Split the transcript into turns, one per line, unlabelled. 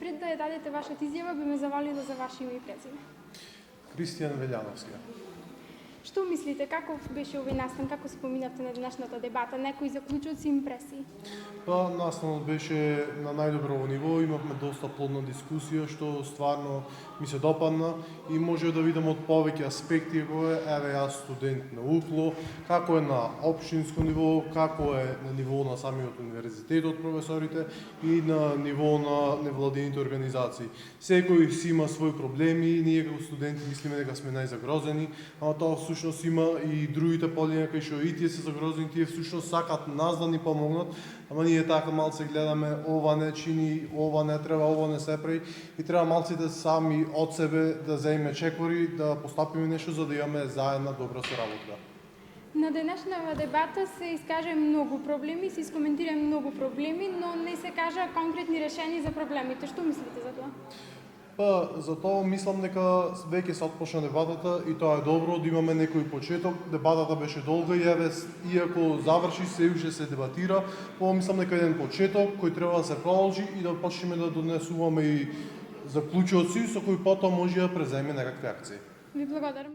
Пред да ја дадете вашата изјава, би ме заволила за ваше име и презиме.
Кристијан Велјановски.
Што мислите, каков беше овој настан, како се поминавте на денешната дебата, некои заклучоци и импресии?
Па, настанот беше на најдобро ниво, имавме доста плодна дискусија, што стварно ми се допадна и може да видам од повеќе аспекти, еве јас студент на УКЛО, како е на општинско ниво, како е на ниво на самиот универзитет од професорите и на ниво на невладините организации. Секој си има своји проблеми, ние како студенти мислиме дека сме најзагрозени, а тоа всушност има и другите полиња кај што и тие се загрозени, тие всушност сакат нас да ни помогнат, ама ние така малце гледаме ова не чини, ова не треба, ова не се прави и треба малците сами од себе да земеме чекори, да постапиме нешто за да имаме заедна добра соработка.
На денешната дебата се изкаже многу проблеми, се искоментира многу проблеми, но не се кажа конкретни решени за проблемите. Што мислите за тоа?
Па, затоа мислам дека веќе се отпочна дебатата и тоа е добро да имаме некој почеток. Дебатата беше долга и еве, иако заврши, се уште се дебатира, ова мислам дека еден почеток кој треба да се продолжи и да почнеме да донесуваме и заклучоци со кои потоа може да преземе некакви акции.
Ви благодарам.